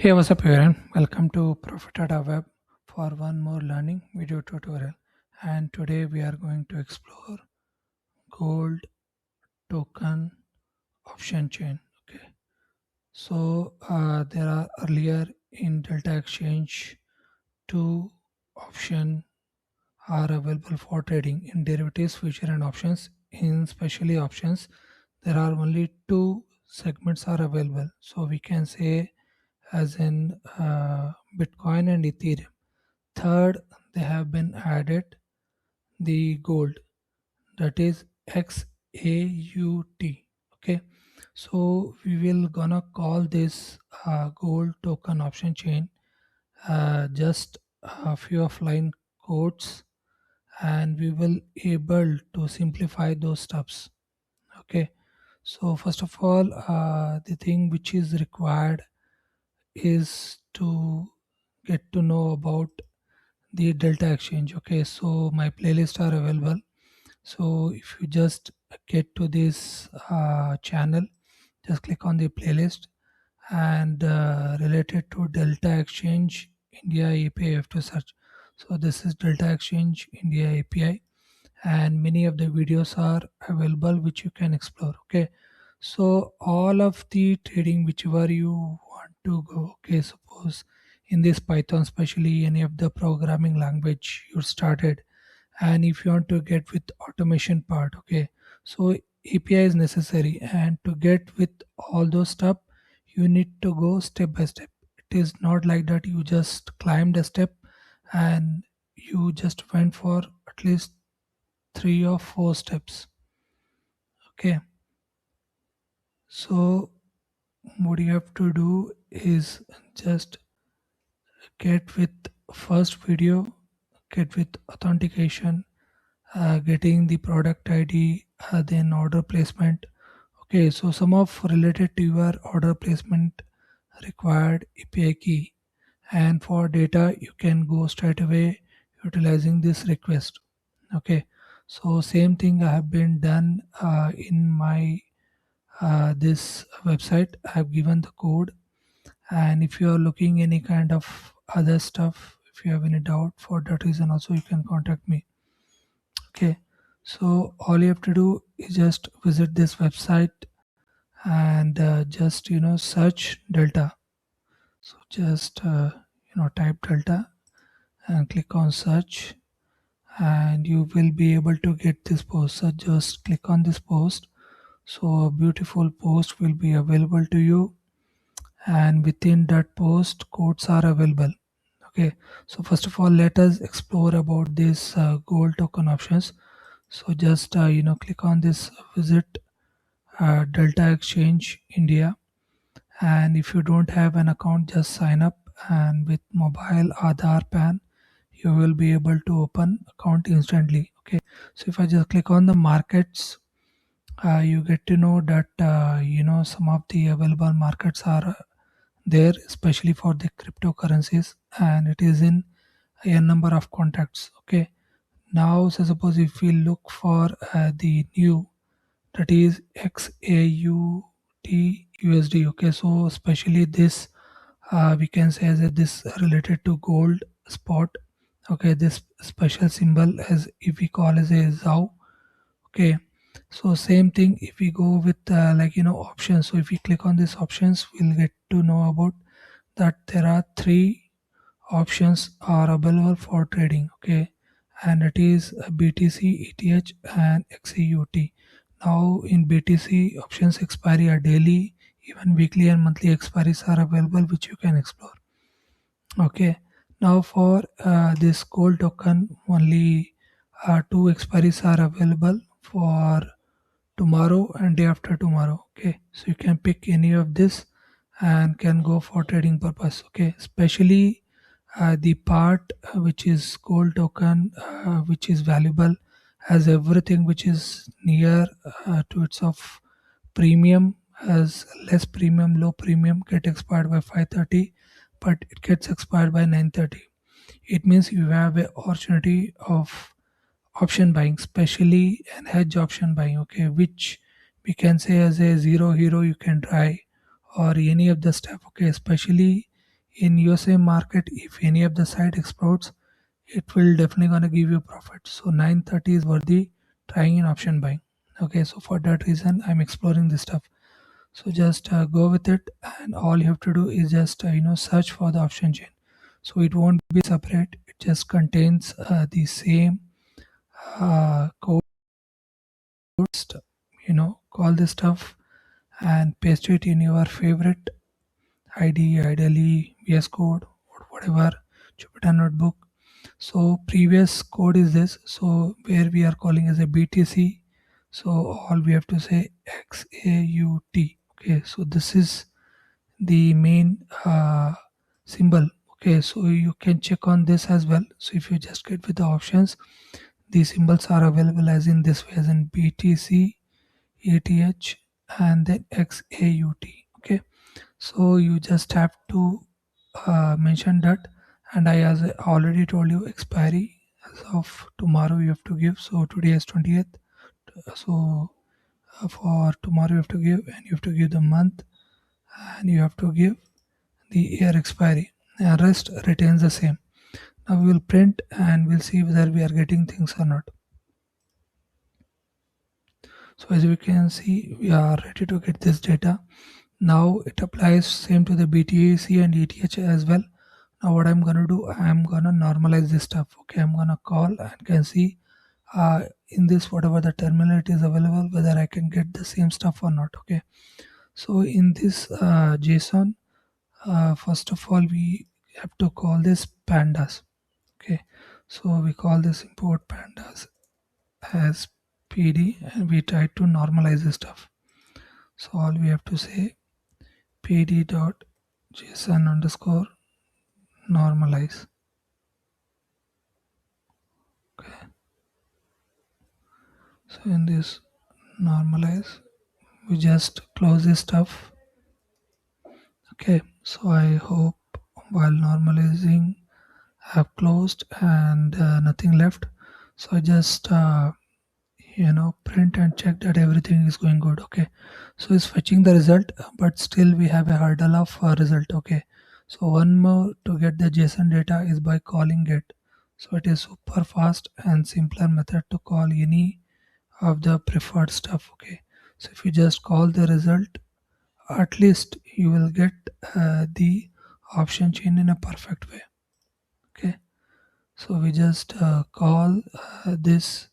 Hey, what's up, everyone? Welcome to Profit Web for one more learning video tutorial. And today we are going to explore gold token option chain. Okay, so there are earlier in Delta Exchange two option are available for trading in derivatives, future, and options. In specially options, there are only two segments are available. So we can say as in Bitcoin and Ethereum. Third, they have been added the gold, that is XAUT. Okay, so we will gonna call this gold token option chain just a few offline codes, and we will able to simplify those steps. Okay, so first of all, the thing which is required is to get to know about the Delta Exchange. Okay, so my playlists are available. So if you just get to this channel, just click on the playlist and related to Delta Exchange India API, you have to search. So this is Delta Exchange India API, and many of the videos are available which you can explore. Okay, so all of the trading whichever you want to go. Okay, suppose in this Python, especially any of the programming language you started, and if you want to get with automation part. Okay, so API is necessary, and to get with all those stuff you need to go step by step. It is not like that you just climbed a step and you just went for at least 3 or 4 steps. Okay, so what you have to do is just get with first video, get with authentication, getting the product ID, then order placement. Okay, so some of related to your order placement required API key, and for data you can go straight away utilizing this request. Okay, so same thing I have been done in my this website. I have given the code, and if you are looking any kind of other stuff, if you have any doubt for that reason also, you can contact me. Okay, so all you have to do is just visit this website and just search Delta. So just type Delta and click on search, and you will be able to get this post. So just click on this post, so a beautiful post will be available to you, and within that post codes are available. Okay, so first of all, let us explore about this gold token options. So just click on this visit Delta Exchange India, and if you don't have an account, just sign up, and with mobile Aadhaar PAN you will be able to open account instantly. Okay, so if I just click on the markets, you get to know that some of the available markets are there, especially for the cryptocurrencies, and it is in a number of contacts. Okay, now so suppose if we look for the new, that is XAUT USD. Okay, so especially this we can say that this related to gold spot. Okay, this special symbol as if we call as a ZOW. Okay, so same thing if we go with options. So if we click on these options, we'll get to know about that there are three options are available for trading. Okay, and it is BTC, ETH, and XAUT. Now in BTC, options expiry are daily, even weekly and monthly expiries are available, which you can explore. Okay, now for this gold token, only two expiries are available for tomorrow and day after tomorrow. Okay, so you can pick any of this and can go for trading purpose. Okay, especially the part which is gold token, which is valuable, as everything which is near to its of premium, as less premium, low premium get expired by 5:30, but it gets expired by 9:30. It means you have a opportunity of option buying, especially an hedge option buying. Okay, which we can say as a zero hero you can try, or any of the stuff. Okay, especially in USA market, if any of the site explodes, it will definitely gonna give you profit. So 930 is worthy trying in option buying. Okay, so for that reason I'm exploring this stuff. So just go with it, and all you have to do is just search for the option chain. So it won't be separate, it just contains the same code. Call this stuff and paste it in your favorite ID, ideally VS Code or whatever, Jupyter Notebook. So previous code is this, so where we are calling as a BTC, so all we have to say XAUT. Okay, so this is the main symbol. Okay, so you can check on this as well. So if you just get with the options, the symbols are available as in this way, as in BTC, ATH, and then XAUT. Okay, so you just have to mention that. And I, as I already told you, expiry as of tomorrow you have to give. So today is 20th, so for tomorrow you have to give, and you have to give the month, and you have to give the year expiry, and rest retains the same. Now we will print and we'll see whether we are getting things or not. So as you can see, we are ready to get this data. Now it applies same to the BTC and ETH as well. Now what I'm gonna do, I'm gonna normalize this stuff. Okay, I'm gonna call and can see in this whatever the terminal it is available, whether I can get the same stuff or not. Okay, so in this JSON, first of all we have to call this pandas. Okay, so we call this import pandas as PD, and we try to normalize this stuff. So all we have to say pd.json underscore normalize. Okay, so in this normalize, we just close this stuff. Okay, so I hope while normalizing I have closed and nothing left. So I just print and check that everything is going good. Okay, so it's fetching the result, but still we have a hurdle of result. Okay, so one more to get the JSON data is by calling get. So it is super fast and simpler method to call any of the preferred stuff. Okay, so if you just call the result, at least you will get the option chain in a perfect way. Okay, so we just call this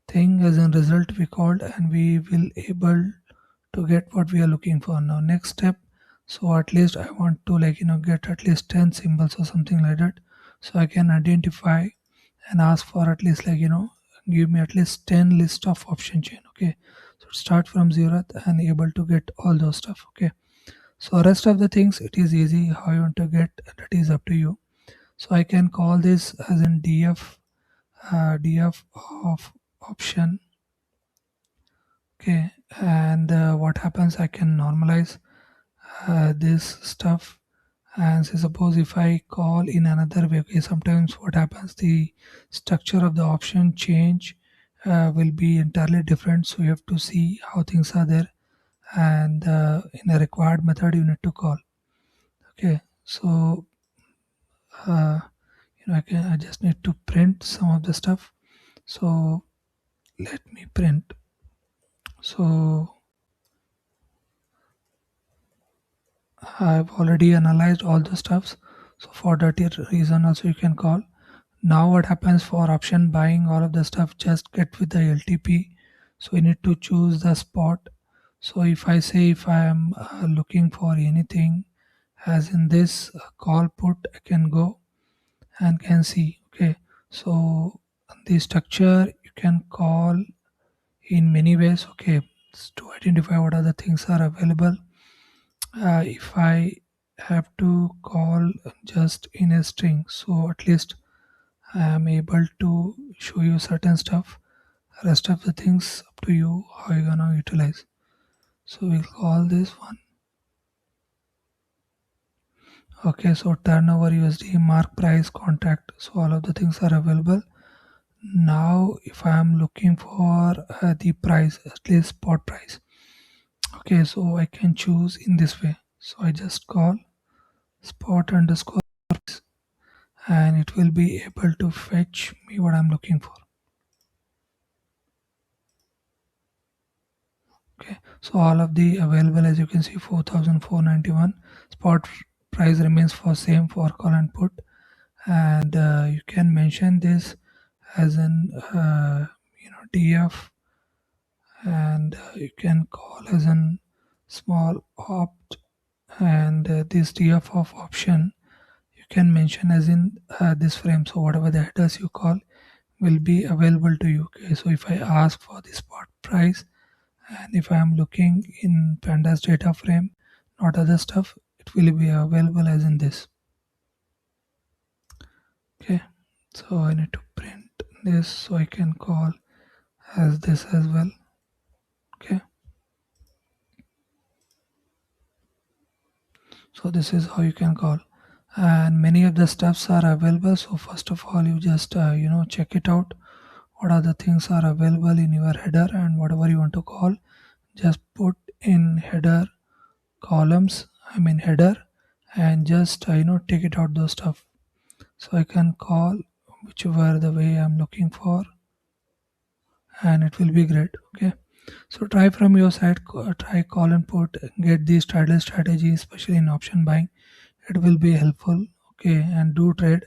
thing as a result we called, and we will able to get what we are looking for. Now next step, so at least I want to get at least 10 symbols or something like that, so I can identify and ask for at least give me at least 10 list of option chain. Okay, so start from 0th and able to get all those stuff. Okay, so rest of the things it is easy, how you want to get that is up to you. So I can call this as in df of option. Okay, and what happens, I can normalize this stuff, and say suppose if I call in another way. Okay, sometimes what happens, the structure of the option change will be entirely different, so you have to see how things are there, and in a required method you need to call. Okay, so I just need to print some of the stuff. So let me print. So I've already analyzed all the stuffs, so for that reason also you can call. Now what happens for option buying, all of the stuff just get with the LTP, so we need to choose the spot. So if I say if I am looking for anything as in this call put, I can go and can see. Okay, so the structure you can call in many ways. Okay, to identify what other things are available. If I have to call just in a string, so at least I am able to show you certain stuff. Rest of the things up to you how you're gonna utilize. So we'll call this one. Okay, so turnover USD, mark price, contract, so all of the things are available. Now if I am looking for the price, at least spot price. Okay, so I can choose in this way. So I just call spot underscore, and it will be able to fetch me what I'm looking for. Okay, so all of the available, as you can see, 4,491. Spot price remains for same for call and put, and you can mention this as an DF, and you can call as an small opt, and this DF of option you can mention as in this frame. So whatever the headers you call will be available to you. Okay, so if I ask for the spot price, and if I am looking in pandas data frame, not other stuff, it will be available as in this. Okay, so I need to print this so I can call as this as well. Okay, so this is how you can call, and many of the stuffs are available. So first of all, you just check it out, what are the things are available in your header, and whatever you want to call, just put in header columns, I mean header, and just take it out those stuff, so I can call whichever the way I'm looking for, and it will be great. Okay, so try from your side, try call and put, get these straddle strategy, especially in option buying. It will be helpful. Okay, and do trade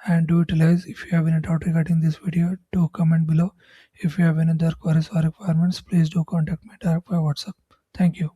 and do utilize. If you have any doubt regarding this video, do comment below. If you have any other queries or requirements, please do contact me direct by WhatsApp. Thank you.